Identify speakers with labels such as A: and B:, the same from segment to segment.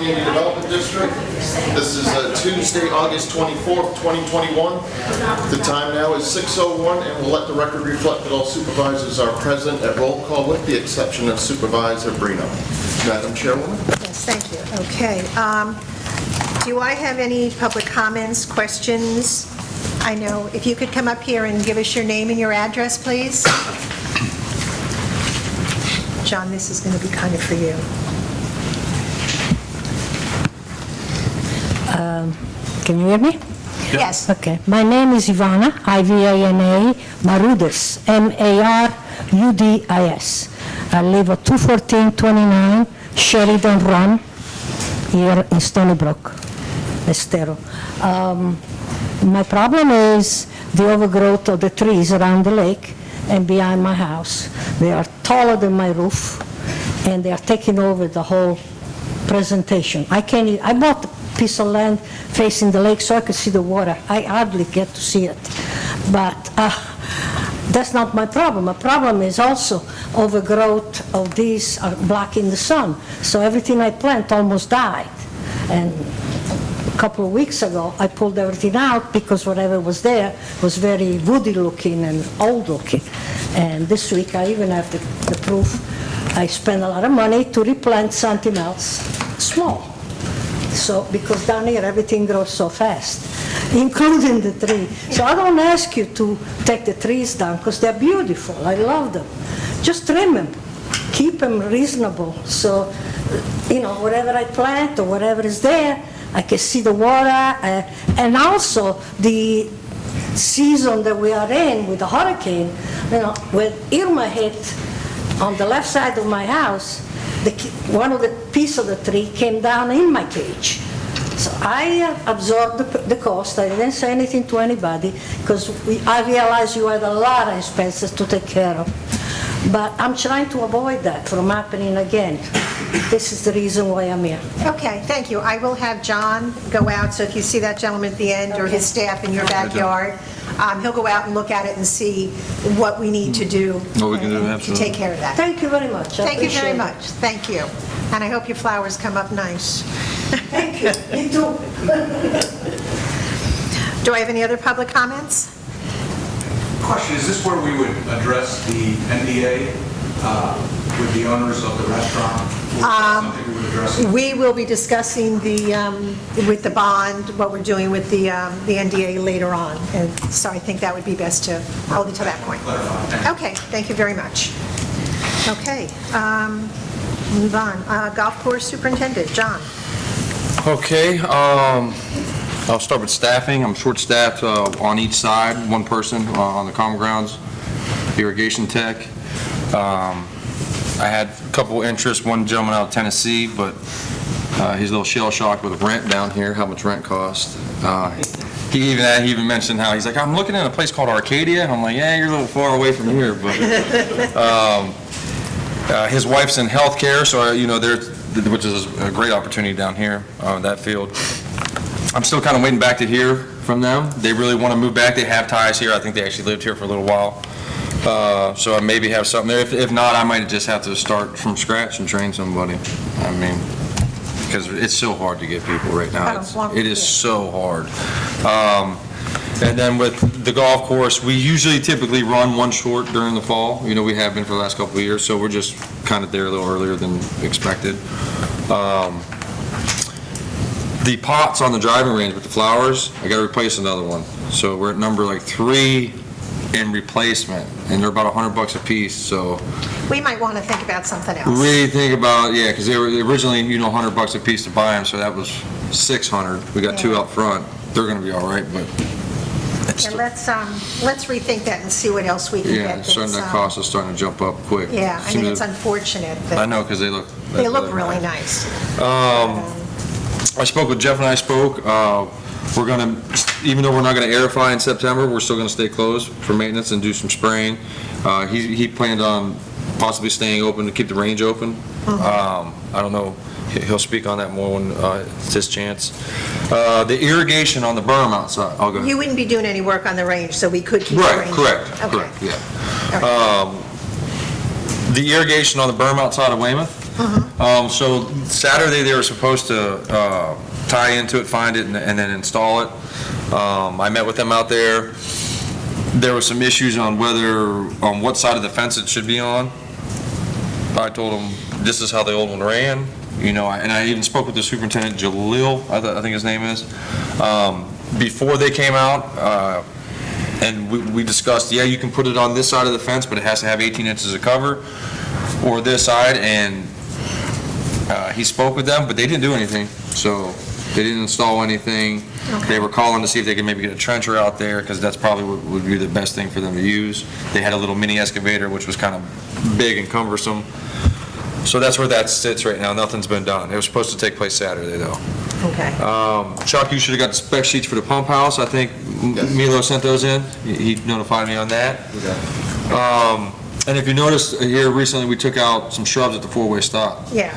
A: Community Development District. This is Tuesday, August 24th, 2021. The time now is 6:01, and we'll let the record reflect that all supervisors are present at roll call with the exception of Supervisor Brino. Madam Chairwoman?
B: Yes, thank you. Okay. Do I have any public comments, questions? I know, if you could come up here and give us your name and your address, please. John, this is going to be kind of for you.
C: Can you hear me?
B: Yes.
C: Okay. My name is Ivana, I-V-A-N-A, Marudis, M-A-R-U-D-I-S. I live at 21429 Sheridan Run, here in Stony Brook, Estero. My problem is the overgrowth of the trees around the lake and behind my house. They are taller than my roof, and they are taking over the whole presentation. I bought a piece of land facing the lake so I could see the water. I hardly get to see it. But that's not my problem. My problem is also overgrowth of these are blocking the sun. So everything I plant almost died. And a couple of weeks ago, I pulled everything out because whatever was there was very woody looking and old looking. And this week, I even have the proof. I spent a lot of money to replant something else small. So, because down here, everything grows so fast, including the tree. So I don't ask you to take the trees down because they're beautiful. I love them. Just trim them. Keep them reasonable. So, whatever I plant or whatever is there, I can see the water. And also, the season that we are in with the hurricane, when Irma hit on the left side of my house, one of the pieces of the tree came down in my cage. So I absorbed the cost. I didn't say anything to anybody because I realized you had a lot of expenses to take care of. But I'm trying to avoid that from happening again. This is the reason why I'm here.
B: Okay, thank you. I will have John go out, so if you see that gentleman at the end or his staff in your backyard, he'll go out and look at it and see what we need to do
D: What we can do,
B: to
D: absolutely.
B: take care of that.
C: Thank you very much.
B: Thank you very
C: appreciate it.
B: much. Thank you. And I hope your flowers come up nice.
C: Thank you. You too.
B: Do I have any other public comments?
E: Question, is this where we would address the NDA with the owners of the restaurant? Or is that something we would address?
B: We will be discussing with the bond, what we're doing with the NDA later on. And so I think that would be best to hold it to that point.
E: Clarify.
B: Okay, thank you very much. Okay, move on. Golf course superintendent, John.
D: Okay, I'll start with staffing. I'm short-staffed on each side, one person on the common grounds, irrigation tech. I had a couple interests, one gentleman out of Tennessee, but he's a little shell-shocked with rent down here, how much rent costs. He even mentioned how he's like, I'm looking at a place called Arcadia, and I'm like, yeah, you're a little far away from here, but his wife's in healthcare, so which is a great opportunity down here, that field. I'm still kind of waiting back to hear from them. They really want to move back. They have ties here. I think they actually lived here for a little while. So I maybe have something there. If not, I might just have to start from scratch and train somebody. I mean, because it's so hard to get people right now. It is so hard. And then with the golf course, we typically run one short during the fall. We have been for the last couple of years, so we're just kind of there a little earlier than expected. The pots on the driving range with the flowers, I got to replace another one. So we're at number 3 in replacement, and they're about $100 a piece. So
B: We might want to think about something else.
D: really think about, because they were originally $100 a piece to buy them, so that was $600. We got 2 out front. They're going to be all right, but
B: And let's rethink that and see what else we can get.
D: yeah, the cost is starting to jump up quick.
B: Yeah, I mean, it's unfortunate.
D: I know, because they look
B: really nice.
D: I spoke with Jeff, and I spoke. We're going to, even though we're not going to aerify in September, we're still going to stay closed for maintenance and do some spraying. He planned on possibly staying open to keep the range open. I don't know. He'll speak on that more when it's his chance. The irrigation on the berm outside. I'll go ahead.
B: You wouldn't be doing any work on the range, so we could keep the range.
D: Correct, yeah. The irrigation on the berm outside of Weymouth, So Saturday, they were supposed to tie into it, find it, and then install it. I met with them out there. There were some issues on what side of the fence it should be on. I told them, this is how the old one ran, and I even spoke with the superintendent, Jalil, I think his name is, before they came out, and we discussed, yeah, you can put it on this side of the fence, but it has to have 18 inches of cover, or this side, and he spoke with them, but they didn't do anything, so they didn't install anything.
B: Okay.
D: They were calling to see if they could maybe get a trencher out there, because that's probably what would be the best thing for them to use. They had a little mini excavator, which was kind of big and cumbersome. So that's where that sits right now. Nothing's been done. It was supposed to take place Saturday, though.
B: Okay.
D: Chuck, you should have got the spec sheets for the pump house. I think Milo sent those in. He notified me on that. And if you noticed here recently, we took out some shrubs at the four-way stop.
B: Yeah.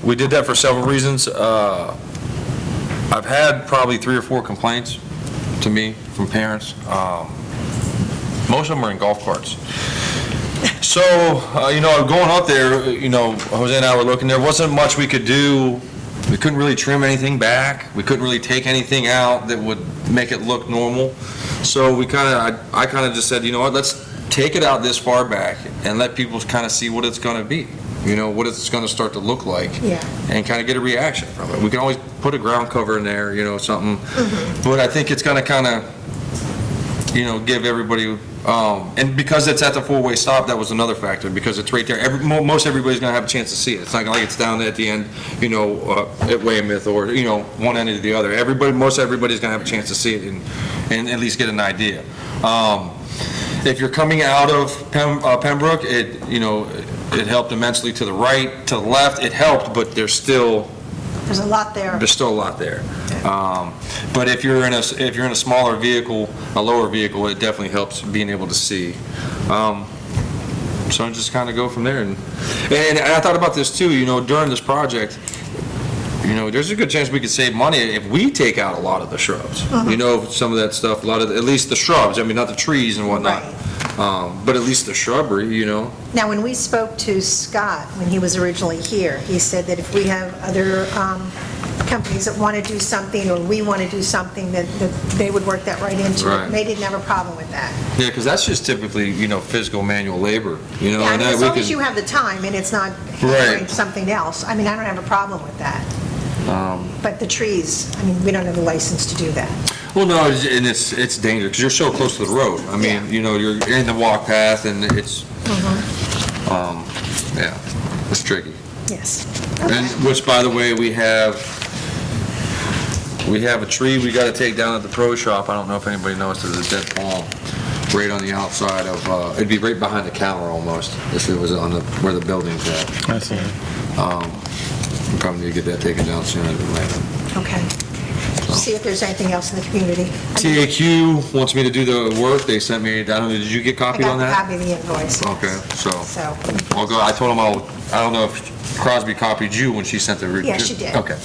D: We did that for several reasons. I've had probably 3 or 4 complaints to me from parents. Most of them are in golf carts. So, going up there, Jose and I were looking, there wasn't much we could do. We couldn't really trim anything back. We couldn't really take anything out that would make it look normal. So I kind of just said, you know what, let's take it out this far back and let people kind of see what it's going to be. What it's going to start to look like.
B: Yeah.
D: And kind of get a reaction from it. We can always put a ground cover in there, something. But I think it's going to kind of, give everybody, and because it's at the four-way stop, that was another factor, because it's right there. Most everybody's going to have a chance to see it. It's not like it's down at the end, at Weymouth or, one end or the other. Most everybody's going to have a chance to see it and at least get an idea. If you're coming out of Pembroke, it helped immensely to the right, to the left. It helped, but there's still
B: a lot there.
D: There's still a lot there. But if you're in a smaller vehicle, a lower vehicle, it definitely helps being able to see. So I just kind of go from there. And I thought about this too. During this project, there's a good chance we could save money if we take out a lot of the shrubs. Some of that stuff, at least the shrubs. I mean, not the trees and whatnot.
B: Right.
D: But at least the shrubbery,
B: Now, when we spoke to Scott, when he was originally here, he said that if we have other companies that want to do something, or we want to do something, that they would work that right into it.
D: Right.
B: And they didn't have a problem with that.
D: Yeah, because that's just typically, physical manual labor,
B: Yeah,
D: and
B: as
D: we
B: long as
D: can-
B: you have the time and it's not
D: Right.
B: doing something else. I mean, I don't have a problem with that. But the trees, I mean, we don't have a license to do that.
D: Well, no, and it's dangerous, because you're so close to the road. I mean,
B: Yeah.
D: you're in the walk path, and it's, it's tricky.
B: Yes.
D: And, which, by the way, we have a tree we got to take down at the pro shop. I don't know if anybody knows, there's a dead palm right on the outside of, it'd be right behind the counter almost, if it was on where the building's at.
F: I see.
D: We probably need to get that taken down sooner than later.
B: Okay. See if there's anything else in the community.
D: TAQ wants me to do the work. They sent me, I don't know, did you get
B: I
D: copied on
B: got a
D: that?
B: copy of the invoice.
D: Okay, so
B: So,
D: I'll go, I told him I don't know if Crosby copied you when she sent the.
B: Yeah, she did.
D: Okay.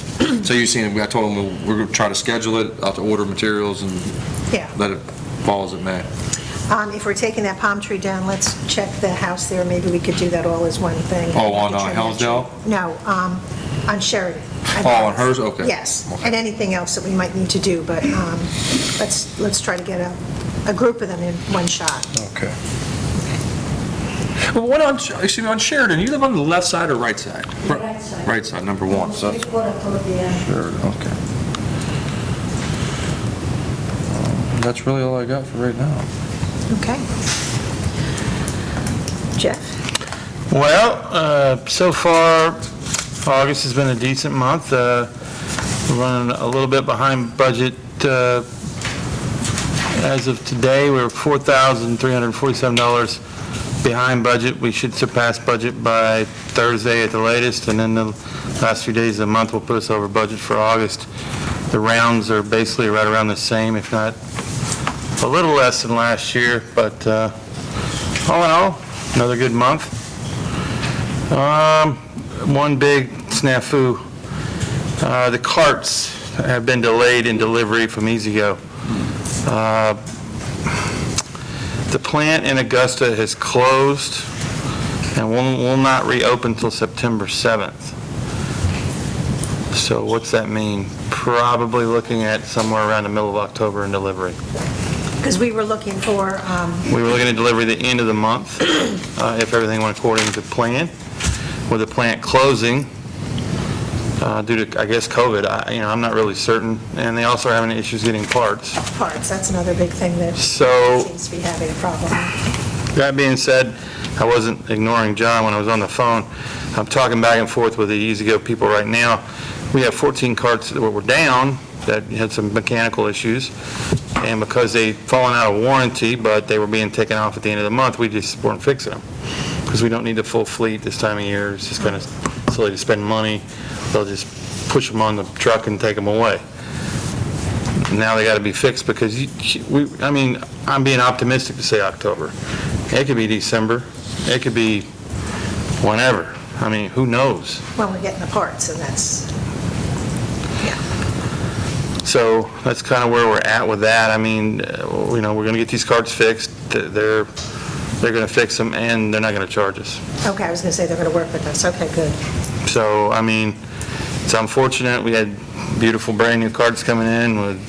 D: So you seen it, I told him we're going to try to schedule it, I'll have to order materials and
B: yeah.
D: let it fall as it may.
B: If we're taking that palm tree down, let's check the house there. Maybe we could do that all as one thing.
D: Oh, on
B: Trim that
D: Hillsdale?
B: tree. No, on Sheridan. I
D: Oh, on
B: believe.
D: hers? Okay.
B: Yes,
D: Okay.
B: and anything else that we might need to do, but let's try to get a group of them in one shot.
D: Okay. Well, what on Sheridan, you live on the left side or right side?
C: Right side.
D: Right side, number 1, so that's Sheridan, okay. That's really all I got for right now.
B: Okay. Jeff?
F: Well, so far, August has been a decent month. We're running a little bit behind budget. As of today, we're $4,347 behind budget. We should surpass budget by Thursday at the latest, and then the last few days of the month will put us over budget for August. The rounds are basically right around the same, if not a little less than last year, but all in all, another good month. One big snafu, the carts have been delayed in delivery from EasyGo. The plant in Augusta has closed, And we'll not reopen until September 7th. So what's that mean? Probably looking at somewhere around the middle of October in delivery.
B: Because we were looking for,
F: We were looking at delivery the end of the month, if everything went according to plan. With the plant closing, due to, I guess, COVID, I'm not really certain. And they also are having issues getting parts.
B: parts. That's another big thing that
F: So,
B: seems to be having a problem.
F: that being said, I wasn't ignoring John when I was on the phone. I'm talking back and forth with the E-Z-Go people right now. We have 14 carts that were down that had some mechanical issues, and because they'd fallen out of warranty, but they were being taken off at the end of the month, we just weren't fixing them. Because we don't need the full fleet this time of year. It's just kind of silly to spend money. They'll just push them on the truck and take them away. Now they got to be fixed because, I'm being optimistic to say October. It could be December. It could be whenever. Who knows?
B: Well, we're getting the parts, and that's,
F: So that's kind of where we're at with that. We're going to get these carts fixed. They're going to fix them, and they're not going to charge us.
B: okay, I was going to say they're going to work with us. Okay, good.
F: So, it's unfortunate. We had beautiful brand-new carts coming in with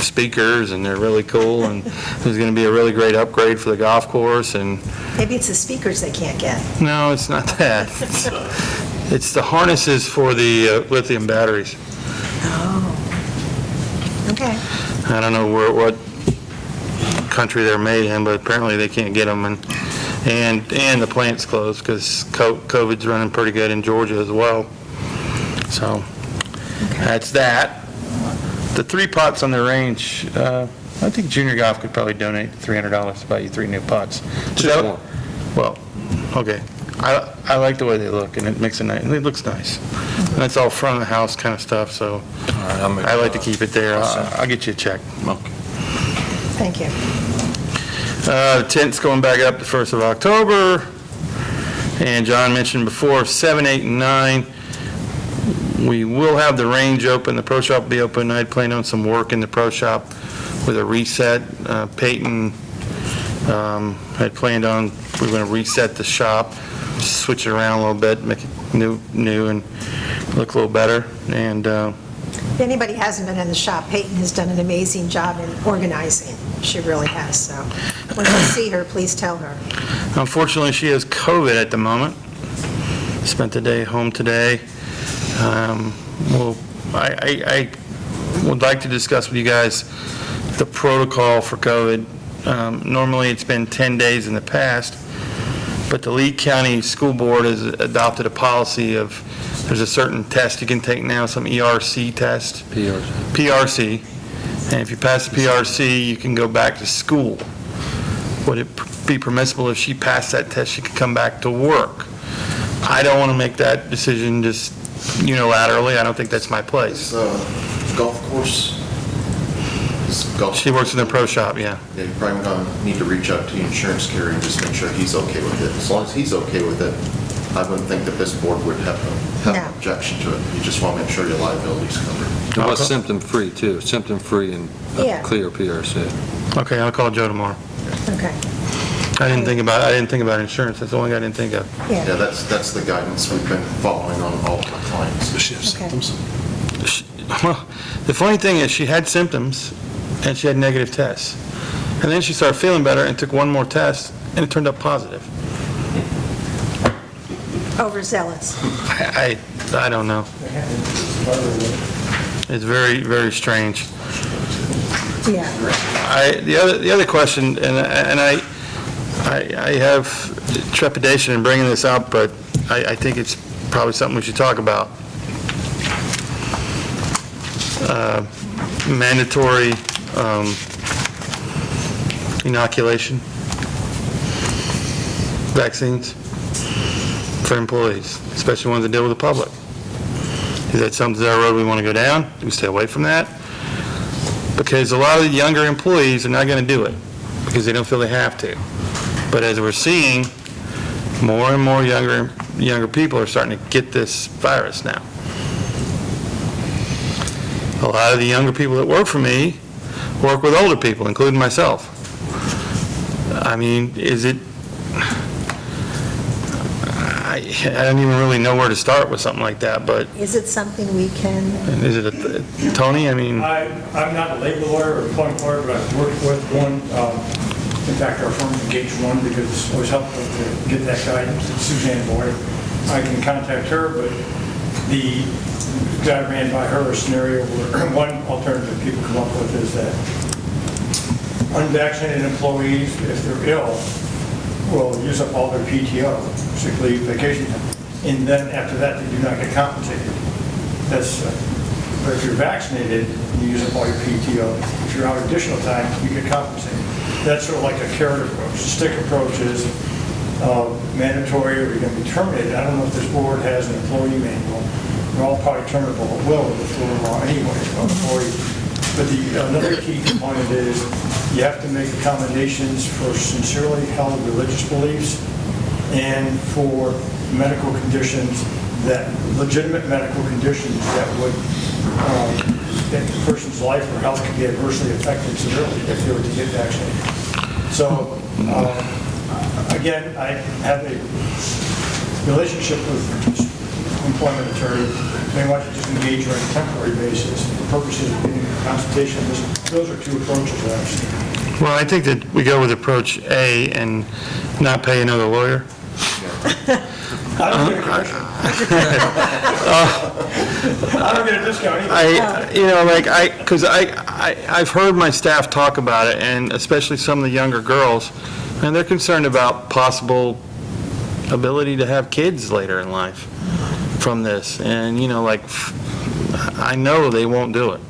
F: speakers, and they're really cool, and it was going to be a really great upgrade for the golf course, and
B: Maybe it's the speakers they can't get.
F: no, it's not that. It's the harnesses for the lithium batteries.
B: Oh. Okay.
F: I don't know what country they're made in, but apparently they can't get them, and the plant's closed because COVID's running pretty good in Georgia as well. So that's that. The 3 pots on the range, I think junior golf could probably donate $300 to buy you 3 new pots.
D: Just one.
F: Well, okay. I like the way they look, and it makes it nice. It looks nice. And that's all front of the house kind of stuff, so
D: All right, I'll make
F: I like to keep it there.
D: I'll
F: I'll get you a check.
D: Okay.
B: Thank you.
F: The tent's going back up the 1st of October, and John mentioned before, 7, 8, and 9, we will have the range open, the pro shop will be open. I'd planned on some work in the pro shop with a reset. Peyton had planned on, we were going to reset the shop, switch it around a little bit, make it new and look a little better, and
B: If anybody hasn't been in the shop, Peyton has done an amazing job in organizing. She really has, so when you see her, please tell her.
F: unfortunately, she has COVID at the moment. Spent the day home today. Well, I would like to discuss with you guys the protocol for COVID. Normally, it's been 10 days in the past, but the Lee County School Board has adopted a policy of, there's a certain test you can take now, some ERC test. PRC. And if you pass the PRC, you can go back to school. Would it be permissible if she passed that test, she could come back to work? I don't want to make that decision just unilaterally. I don't think that's my place.
A: Golf course?
F: She works in the pro shop, yeah.
A: Yeah, you're probably going to need to reach out to the insurance carrier and just make sure he's okay with it. As long as he's okay with it, I wouldn't think that this board would have
B: No.
A: an objection to it. You just want to make sure your liability's covered.
D: It was symptom-free, too, symptom-free and
B: Yeah.
D: clear PRC.
F: Okay, I'll call Joe tomorrow.
B: Okay.
F: I didn't think about insurance. That's the only thing I didn't think of.
A: Yeah,
B: Yeah.
A: that's the guidance we've been following on all of my clients.
B: Okay.
F: Well, the funny thing is, she had symptoms, and she had negative tests. And then she started feeling better and took one more test, and it turned up positive.
B: Overzealous.
F: I don't know. It's very, very strange.
B: Yeah.
F: The other question, and I have trepidation in bringing this up, but I think it's probably something we should talk about. Mandatory inoculation vaccines for employees, especially ones that deal with the public. Is that something down the road we want to go down? Do we stay away from that? Because a lot of the younger employees are not going to do it because they don't feel they have to. But as we're seeing, more and more younger people are starting to get this virus now. A lot of the younger people that work for me work with older people, including myself. I mean, is it, I don't even really know where to start with something like that, but
B: Is it something we can,
F: is it, Tony, I mean,
G: I'm not a labor lawyer or employment lawyer, but I've worked with one. In fact, our firm engaged one because it was helpful to get that guidance. It's Suzanne Boyd. I can contact her, but the guy ran by her a scenario where one alternative people come up with is that unvaccinated employees, if they're ill, will use up all their PTO, sick leave, vacation time, and then after that, they do not get compensated. That's, but if you're vaccinated, you use up all your PTO. If you're out additional time, you get compensated. That's sort of like a carrot approach. The stick approach is mandatory or you're going to be terminated. I don't know if this board has an employee manual. They're all probably terminable at will with the Florida law anyway, employee. But another key component is you have to make accommodations for sincerely held religious beliefs and for medical conditions legitimate medical conditions that would, that the person's life or health could be adversely affected severely if they were to get vaccinated. So, again, I have a relationship with employment attorney. They want to just engage her on a temporary basis for purposes of getting a consultation. Those are two approaches, actually.
F: well, I think that we go with approach A and not pay another lawyer.
G: I don't get a commission. I don't get a discount either.
F: Because I've heard my staff talk about it, and especially some of the younger girls, and they're concerned about possible ability to have kids later in life from this. And, I know they won't do it.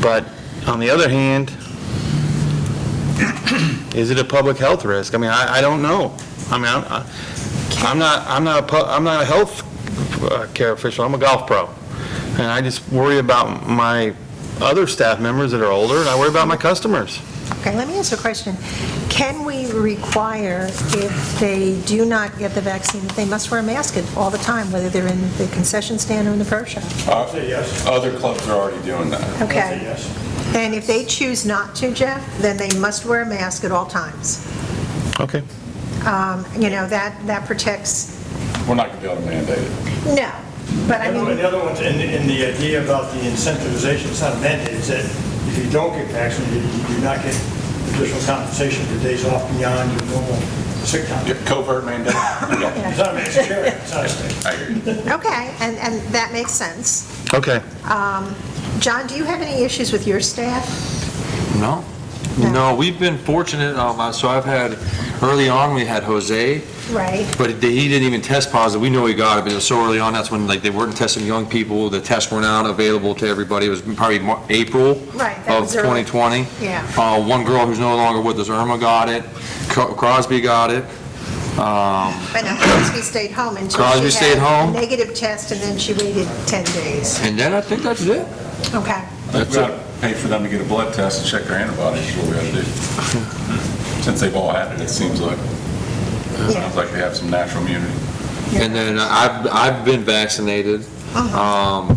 F: But on the other hand, is it a public health risk? I mean, I don't know. I mean, I'm not a health care official. I'm a golf pro, and I just worry about my other staff members that are older, and I worry about my customers.
B: okay, let me ask a question. Can we require, if they do not get the vaccine, that they must wear a mask all the time, whether they're in the concession stand or in the pro shop?
G: I'll say yes.
H: Other clubs are already doing that.
G: I'll say
B: Okay.
G: yes.
B: And if they choose not to, Jeff, then they must wear a mask at all times.
F: Okay.
B: That protects,
H: We're not going to be able to mandate it.
B: no, but I mean,
G: The other one's in the idea about the incentivization, it's not a mandate, it's that if you don't get vaccinated, you do not get additional compensation for days off beyond your normal sick time.
H: Covert mandate? Yeah.
G: It's not a mandate, it's not a state.
H: I hear you.
B: okay, and that makes sense.
F: Okay.
B: John, do you have any issues with your staff?
D: No. No, we've been fortunate. So I've had, early on, we had Jose,
B: Right.
D: but he didn't even test positive. We know he got it, but it was so early on. That's when they weren't testing young people. The tests weren't out available to everybody. It was probably April
B: Right, that
D: of
B: was early.
D: 2020.
B: Yeah.
D: One girl who's no longer with us, Irma, got it. Crosby got it.
B: But no, Crosby stayed home until
D: Crosby
B: she
D: stayed
B: had
D: home?
B: a negative test, and then she waited 10 days.
D: And then I think that's it.
B: Okay.
H: We've got to pay for them to get a blood test and check their antibodies, is what we got to do. Since they've all had it, it seems like. Sounds like they have some natural immunity.
D: And then I've been vaccinated. I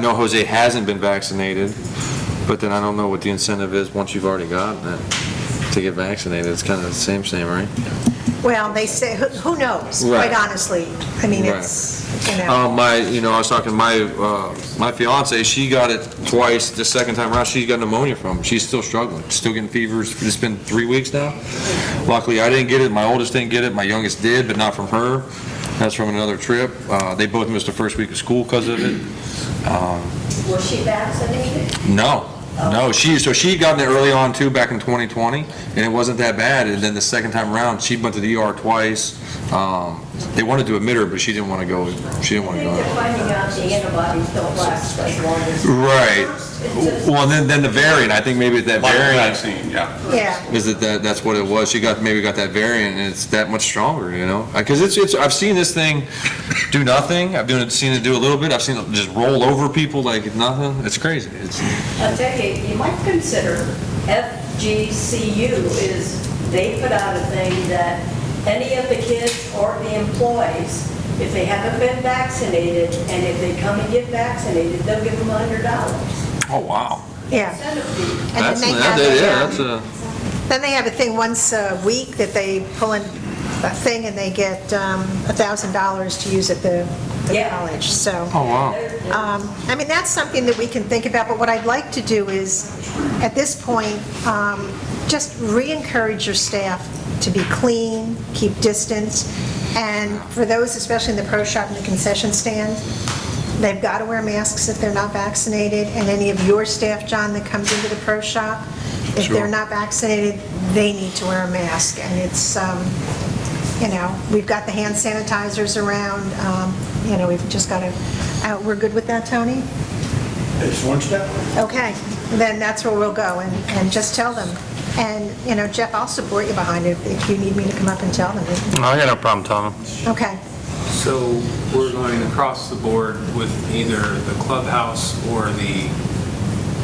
D: know Jose hasn't been vaccinated, but then I don't know what the incentive is once you've already gotten it to get vaccinated. It's kind of the same, right?
B: Well, they say, who knows,
D: Right.
B: quite honestly. I mean,
D: Right.
B: it's,
D: I was talking to my fiance, she got it twice. The second time around, she got pneumonia from it. She's still struggling, still getting fevers. It's been 3 weeks now. Luckily, I didn't get it. My oldest didn't get it. My youngest did, but not from her. That's from another trip. They both missed the first week of school because of it.
I: Was she vaccinated?
D: No, she got it early on too, back in 2020, and it wasn't that bad. And then the second time around, she went to the ER twice. They wanted to admit her, but she didn't want to go. She didn't want to
I: I think
D: go.
I: they're finding out the antibodies don't last as long as.
D: Right. Well, then the variant. I think maybe it's that
H: Like the
D: variant.
H: vaccine, yeah.
B: yeah.
D: Is that's what it was? She maybe got that variant, and it's that much stronger, Because it's I've seen this thing do nothing. I've seen it do a little bit. I've seen it just roll over people like it's nothing. It's crazy.
I: I'll tell you might consider FGCU they put out a thing that any of the kids or the employees, if they haven't been vaccinated, and if they come and get vaccinated, they'll give them $100.
D: Oh wow.
B: Yeah.
I: Incentive fee.
B: And
D: That's
B: then they have
D: that's a.
B: then they have a thing once a week that they pull in a thing, and they get $1,000 to use at the college, so.
D: Oh, wow.
B: I mean, that's something that we can think about, but what I'd like to do is, at this point, just re-encourage your staff to be clean, keep distance, and for those, especially in the pro shop and the concession stand, they've got to wear masks if they're not vaccinated, and any of your staff, John, that comes into the pro shop, if they're not vaccinated, they need to wear a mask, and it's, we've got the hand sanitizers around, we've just got to, we're good with that, Tony?
G: It's one step.
B: Okay, then that's where we'll go, and just tell them. And, Jeff, I'll support you behind it if you need me to come up and tell them.
F: I got no problem telling them.
B: Okay,
J: So we're going across the board with either the clubhouse or the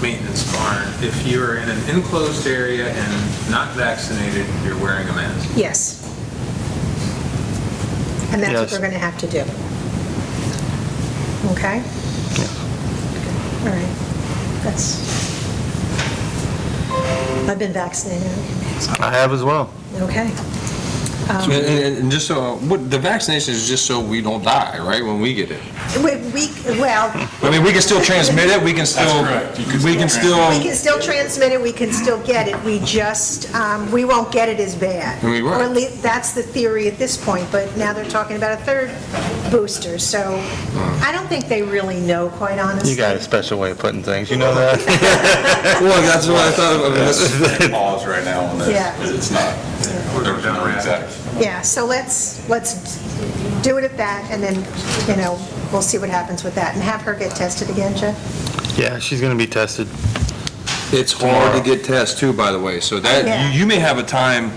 J: maintenance barn. If you're in an enclosed area and not vaccinated, you're wearing a mask.
B: yes. And that's what
F: Yes.
B: they're going to have to do. Okay? All right. I've been vaccinated.
F: I have as well.
B: Okay.
D: And just so, the vaccination is just so we don't die, right, when we get it?
B: Well,
D: I mean, we can still transmit it, we can still,
H: correct. You can
D: we can still,
B: we can still transmit it, we can still get it, we just, we won't get it as bad.
D: We won't.
B: Or at least, that's the theory at this point, but now they're talking about a third booster, so I don't think they really know, quite honestly.
F: You got a special way of putting things, you know that?
D: well, that's what I thought of.
H: That's pause right now on this,
B: Yeah.
H: because it's not, there's no exact.
B: Yeah, so let's do it at that, and then, we'll see what happens with that, and have her get tested again, Jeff?
F: Yeah, she's going to be tested.
D: It's hard to get tests too, by the way, so that,
B: Yeah.
D: you may have a time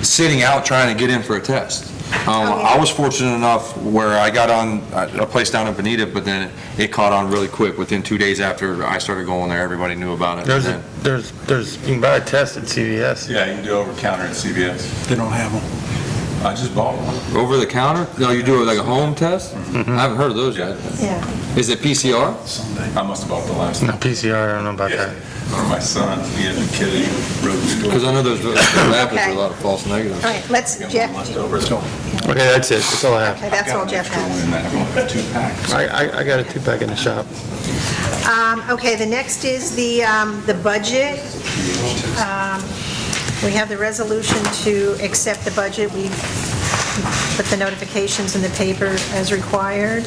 D: sitting out trying to get in for a test. I was fortunate enough where I got on a place down in Bonita, but then it caught on really quick. Within 2 days after I started going there, everybody knew about it.
F: There's you can buy a test at CVS.
H: Yeah, you can do over counter at CVS.
E: They don't have them.
H: I just bought one.
D: Over the counter? No, you do it like a home test? I haven't heard of those yet.
B: Yeah.
D: Is it PCR?
H: I must have bought the last
F: No,
H: one.
F: PCR, I don't know about that.
H: For my son, he had been kidding, he wrote the
D: Because I know those rapids
B: Okay.
D: are a lot of false negatives.
B: All right, let's, Jeff,
H: left over. So
F: Okay, that's it, that's all I have.
B: okay, that's all Jeff has.
H: And then I bought a 2-pack.
F: I got a 2-pack in the shop.
B: Okay, the next is the budget. We have the resolution to accept the budget. We put the notifications in the paper as required.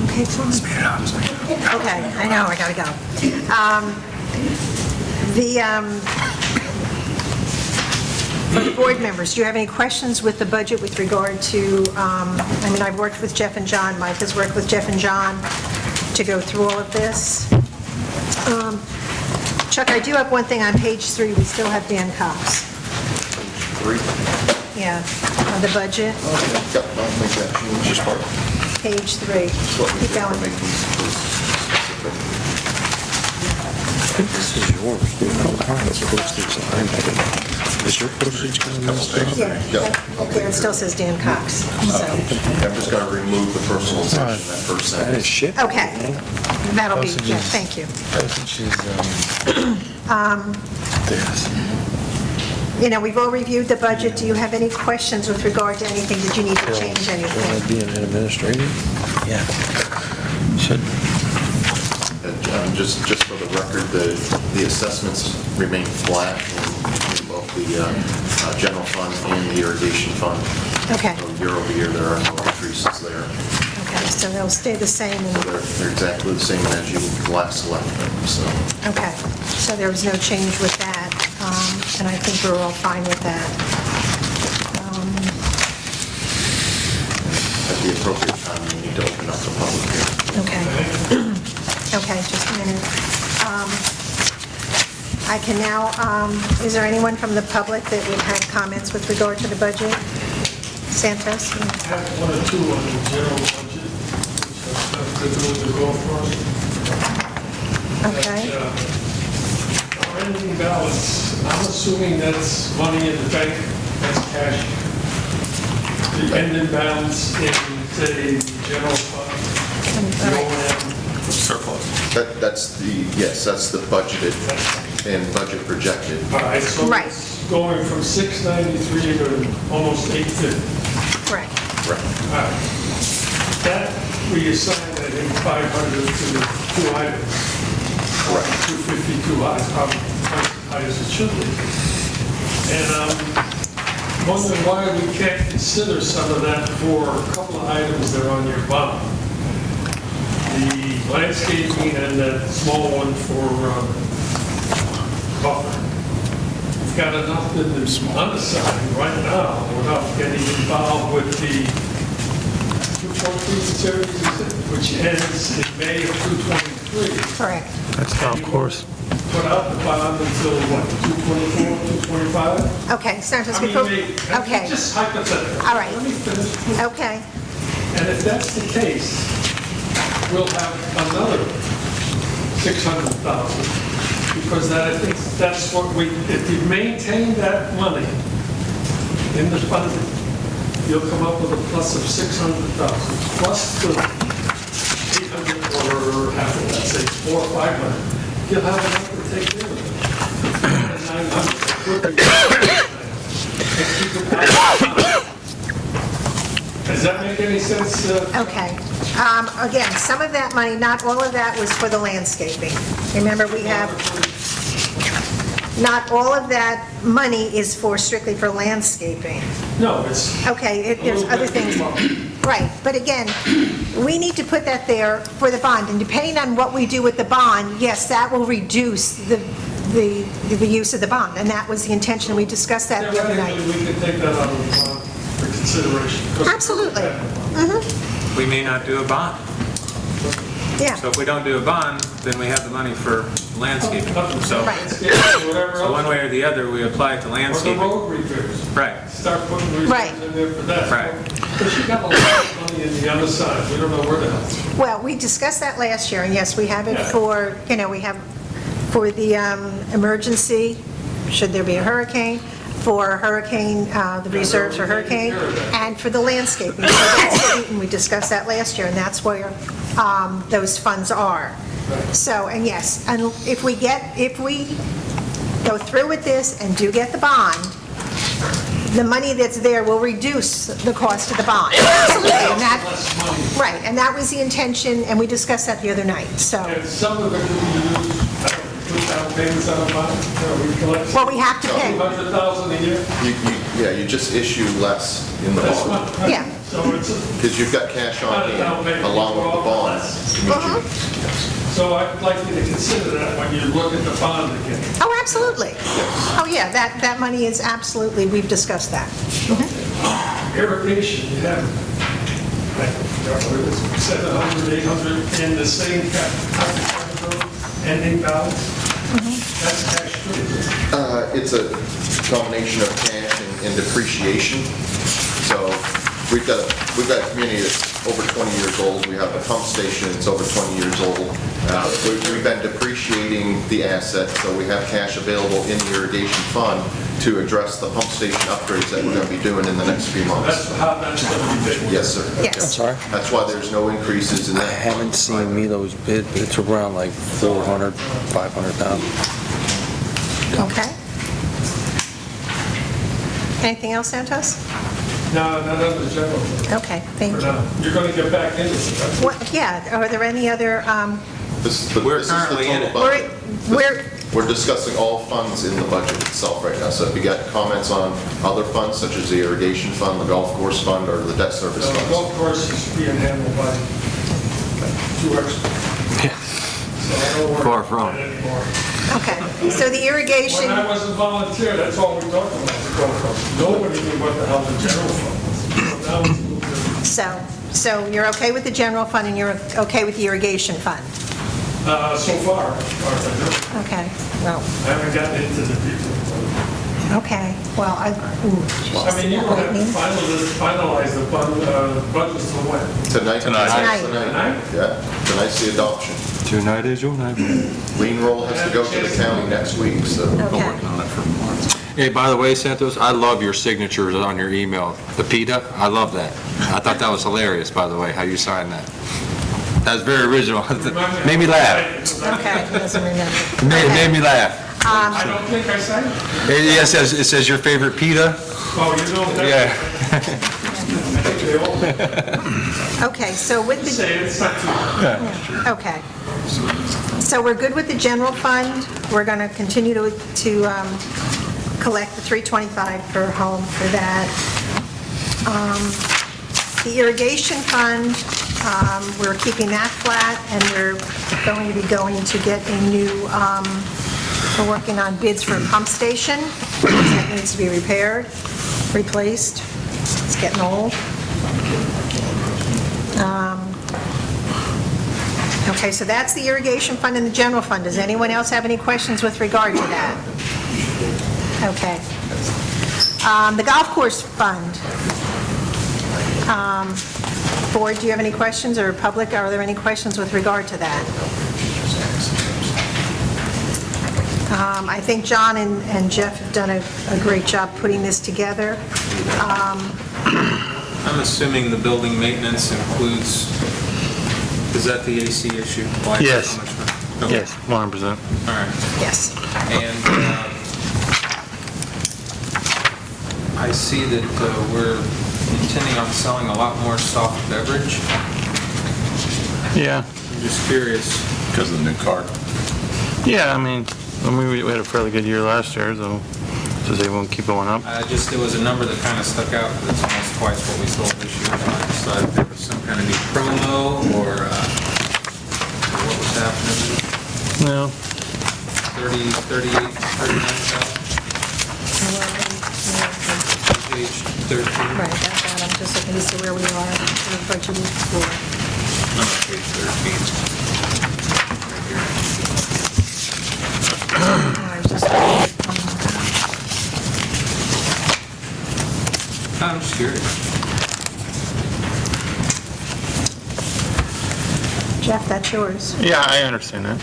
B: Okay, fine. Okay, I know, I gotta go. For the board members, do you have any questions with the budget with regard to, I've worked with Jeff and John, Mike has worked with Jeff and John to go through all of this. Chuck, I do have one thing on page 3, we still have Dan Cox.
A: 3?
B: Yeah, on the budget,
A: Yep, I'll make that change.
B: page 3. Keep going.
K: This is yours, dude. I don't have postage. Is your postage going to
B: Yeah, okay, it still says Dan Cox, so,
A: I've just got to remove the personalization, that first
K: That is
A: sentence.
K: shit.
B: okay. That'll be, yeah, thank you.
F: Postage is,
K: This.
B: We've all reviewed the budget. Do you have any questions with regard to anything? Did you need to change
K: Will I
B: anything?
K: be an administrator? Yeah.
F: should,
A: Just for the record, the assessments remain flat in both the general fund and the irrigation fund.
B: Okay,
A: So year over year, there are no increases there.
B: okay, so they'll stay the same, and,
A: They're exactly the same as you last left them, so.
B: okay. So there was no change with that, and I think we're all fine with that.
A: At the appropriate time, you need to open up the public hearing.
B: Okay. Okay, just a minute. I can now, is there anyone from the public that would have comments with regard to the budget? Santos?
L: I have one or two on the general budget, which has nothing to do with the golf course.
B: Okay.
L: Our ending balance, I'm assuming that's money in the bank, that's cash. The ending balance in, say, the general fund, the O&M,
H: surplus.
A: That's the budgeted and budget projected.
L: All right, so
B: Right.
L: it's going from 693 to almost 850.
B: Right.
A: Right.
L: All right. That, we assigned, I think, 500 to the two items. Or 252 high, probably twice as high as it should be. And I'm wondering why we can't consider some of that for a couple of items that are on your bond. The landscaping and that small one for buffer. We've got enough in the unassigned right now without getting involved with the 214 series, which ends in May of 223.
B: Correct.
F: That's golf course.
L: Put out the bond until what, 224, 225?
B: Okay, Santos,
L: I mean,
B: before,
L: maybe,
B: okay,
L: just hypothetical.
B: All right.
L: Let me finish.
B: okay.
L: And if that's the case, we'll have another 600,000, because that, I think that's what we, if you maintain that money in the funding, you'll come up with a plus of 600,000, plus the 800 or half of that, say 400 or 500. You'll have enough to take care of it. 900. Does that make any sense?
B: Okay. Again, some of that money, not all of that was for the landscaping. Remember, we have, not all of that money is strictly for landscaping.
L: No, it's.
B: Okay, there's other things. Right, but again, we need to put that there for the bond, and depending on what we do with the bond, yes, that will reduce the use of the bond, and that was the intention, we discussed that the other night.
L: Theoretically, we can take that out of the bond for consideration.
B: Absolutely.
J: We may not do a bond.
B: Yeah,
J: So if we don't do a bond, then we have the money for landscaping. So
L: Whatever
J: one
L: else.
J: way or the other, we apply it to
L: Or the
J: landscaping.
L: road repairs.
J: Right.
L: Start putting
B: Right.
L: reserves in there for that.
J: Right.
L: Because you got a lot of money in the other side, we don't know where the hell.
B: well, we discussed that last year, and yes, we have it
L: Yeah.
B: for, we have for the emergency, should there be a hurricane, for hurricane, the reserves for hurricane, and for the landscaping. So that's what we discussed that last year, and that's where those funds are. So, and yes, and if we go through with this and do get the bond, the money that's there will reduce the cost of the bond. Absolutely, and that, right, and that was the intention, and we discussed that the other night, so.
L: And some of it could be used, put down payments on a bond, we collect
B: Well, we have to pay.
L: 200,000 a year.
A: You just issue less in the
L: That's
A: bond,
L: one.
B: Yeah.
L: So it's,
A: because you've got cash on hand along with the bond.
L: so I'd like you to consider that when you look at the bond again.
B: Oh, absolutely. Oh, yeah, that money is absolutely, we've discussed that.
L: Irrigation, you have, like, 700, 800 in the same category, ending balance. That's cash free.
A: It's a combination of cash and depreciation. So we've got a community that's over 20 years old. We have a pump station that's over 20 years old. We've been depreciating the asset, so we have cash available in the irrigation fund to address the pump station upgrades that we're going to be doing in the next few months.
L: That's how that's going to be paid.
A: Yes, sir.
B: Yes.
K: Sorry?
A: That's why there's no increases in
K: I
A: that.
K: haven't seen me those bid, but it's around like 400, 500,000.
B: Okay. Anything else, Santos?
L: No, not under the general fund
B: Okay, thank
L: for
B: you.
L: now. You're going to get back into it, right?
B: What, yeah, are there any other,
A: This is
J: We're
A: the
J: currently in
A: total
J: it.
A: budget.
B: we're,
A: We're discussing all funds in the budget itself right now. So if you got comments on other funds, such as the irrigation fund, the golf course fund, or the debt service
L: The
A: funds.
L: golf course is being handled by two experts. So I don't worry
J: Far
L: about
J: from.
L: that anymore.
B: okay, so the irrigation,
L: When I was a volunteer, that's all we talked about, the golf course. Nobody knew what the hell the general fund was. So now it's a little different.
B: so you're okay with the general fund and you're okay with the irrigation fund?
L: So far, as far as I know.
B: Okay, well,
L: I haven't gotten into the details.
B: okay, well,
L: I mean, you don't have to finalize the budget till when?
A: Tonight.
B: Tonight.
A: Yeah, tonight's the adoption.
K: Tonight is your night.
A: Lien roll has to go to the county next week, so.
B: okay.
D: Hey, by the way, Santos, I love your signatures on your email. The PETA, I love that. I thought that was hilarious, by the way, how you signed that. That was very original. Made me laugh.
B: Okay, he doesn't remember.
D: Made me laugh.
L: I don't think I said it.
D: Yeah, it says your favorite pita.
L: Oh, you know that.
D: Yeah.
B: Okay, so with the...
L: Say it's not too.
B: Okay. So we're good with the general fund. We're going to continue to collect the $325 per home for that. The irrigation fund, we're keeping that flat, and we're going to be going to get a new, we're working on bids for a pump station that needs to be repaired, replaced. It's getting old. Okay, so that's the irrigation fund and the general fund. Does anyone else have any questions with regard to that? Okay. The golf course fund. Board, do you have any questions, or public, are there any questions with regard to that? I think John and Jeff have done a great job putting this together.
J: I'm assuming the building maintenance includes, is that the AC issue? Why-
F: Yes.
J: how much money? Okay.
F: Yes, 100%.
J: All right.
B: Yes.
J: And I see that we're intending on selling a lot more soft beverage.
F: Yeah.
J: I'm just curious.
H: Because of the new card.
F: Yeah, I mean, we had a fairly good year last year, so does everyone keep going up?
J: There was a number that kind of stuck out, that's almost twice what we sold this year. So I decided there was some kind of new promo, or what was happening.
F: No.
J: 38, 39,000, page 13.
B: Right, that's that. I'm just looking to see where we are for budgeted for.
J: No, page 13.
B: I was just looking at,
J: I'm just curious.
B: Jeff, that's yours.
F: Yeah, I understand that.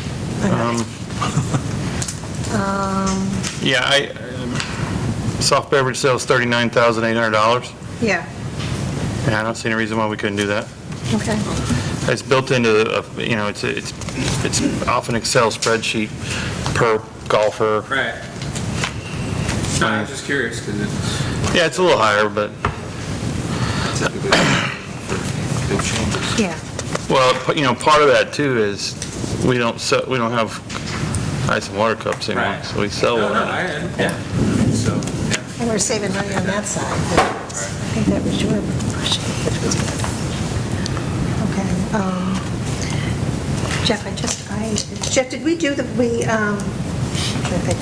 F: Yeah, soft beverage sales $39,800.
B: Yeah,
F: Yeah, I don't see any reason why we couldn't do that.
B: okay.
F: It's built into, it's off an Excel spreadsheet per golfer.
J: Right. No, I'm just curious, because it's
F: Yeah, it's a little higher, but,
J: typically for big changes.
B: Yeah,
F: well, part of that too is we don't have ice and water cups anymore,
J: Right.
F: so we sell
J: No,
F: one.
J: yeah. So, yeah.
B: and we're saving money on that side. But I think that was your question, which was good. Okay. Jeff, Jeff, did we do the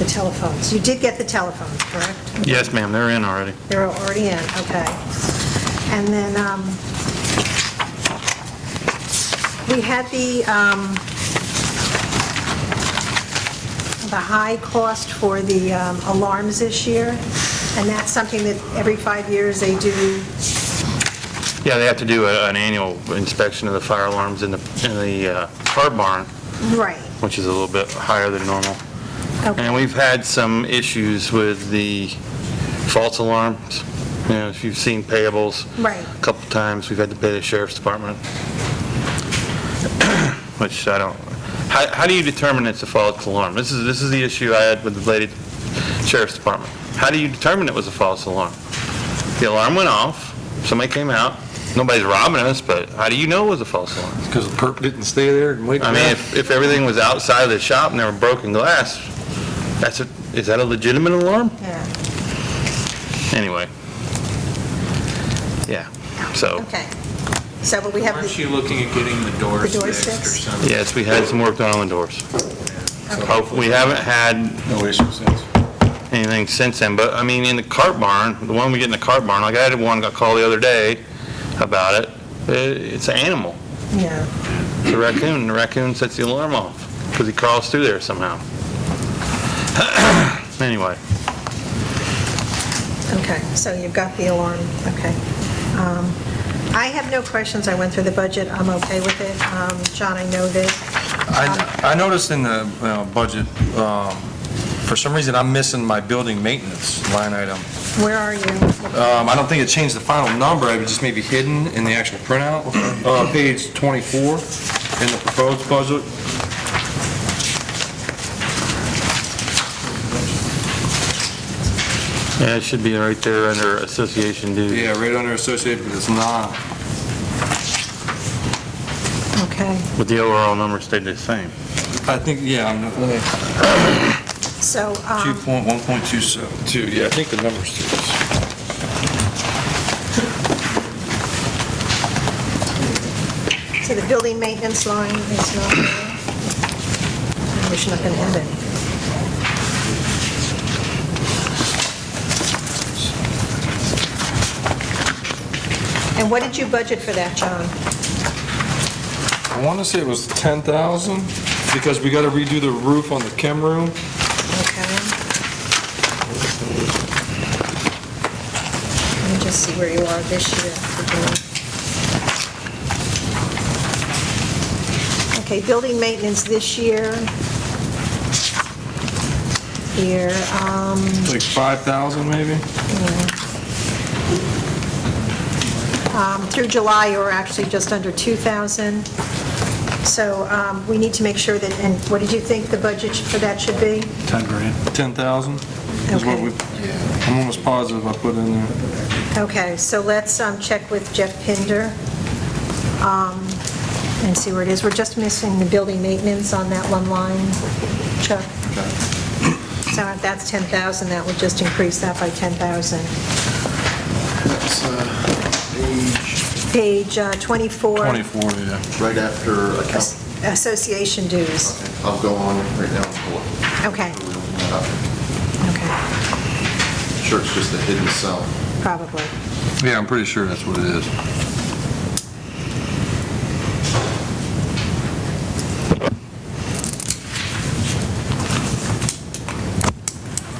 B: telephones? You did get the telephones, correct?
F: Yes, ma'am, they're in already.
B: They're already in, okay. And then we had the high cost for the alarms this year, and that's something that every 5 years they do.
F: Yeah, they have to do an annual inspection of the fire alarms in the car barn,
B: Right.
F: which is a little bit higher than normal.
B: Okay.
F: And we've had some issues with the false alarms. If you've seen payables.
B: Right.
F: A couple times, we've had to pay the sheriff's department, which I don't, how do you determine it's a false alarm? This is the issue I had with the lady at the sheriff's department. How do you determine it was a false alarm? The alarm went off, somebody came out, nobody's robbing us, but how do you know it was a false alarm?
D: Because the perp didn't stay there and wait for
F: I mean,
D: that?
F: if everything was outside of the shop and there were broken glass, is that a legitimate alarm?
B: Yeah,
F: Anyway. Yeah, so,
B: okay. So, but we have
J: Aren't
B: the,
J: you looking at getting the doors
B: The doors
J: fixed or
B: fixed?
J: something?
F: yes, we had some work done on the doors. We haven't had
H: No issue since.
F: anything since then, but I mean, in the cart barn, the one we get in the cart barn, like I had one got called the other day about it, it's an animal.
B: yeah,
F: It's a raccoon, and the raccoon sets the alarm off because he crawls through there somehow. Anyway,
B: okay, so you've got the alarm, okay. I have no questions, I went through the budget, I'm okay with it. John, I know this.
D: I noticed in the budget, for some reason, I'm missing my building maintenance line item.
B: Where are you?
D: I don't think it changed the final number, it was just maybe hidden in the actual printout. Page 24. in the proposed budget.
F: Yeah, it should be right there under association dues.
D: Yeah, right under associated, but it's not.
B: Okay,
F: But the overall number stayed the same.
D: I think, yeah, I'm not,
B: so,
D: 1.272, yeah, I think the number's two.
B: so the building maintenance line is not there. We're just not going to have it. And what did you budget for that, John?
D: I want to say it was 10,000, because we got to redo the roof on the chem room.
B: Okay. Let me just see where you are this year. Okay, building maintenance this year. Here,
D: Like 5,000 maybe?
B: through July, you were actually just under 2,000. So we need to make sure that, and what did you think the budget for that should be?
D: 10,000 is what
B: Okay.
D: I'm almost positive I put in there.
B: Okay, so let's check with Jeff Pinder and see where it is. We're just missing the building maintenance on that one line, Chuck. So if that's 10,000, that would just increase that by 10,000.
A: That's
B: Page 24.
D: 24, yeah.
A: right after account.
B: Association dues.
A: Okay, I'll go on right now and pull it.
B: Okay,
A: We'll open that up.
B: okay,
A: Sure, it's just a hidden cell.
B: probably.
D: Yeah, I'm pretty sure that's what it is.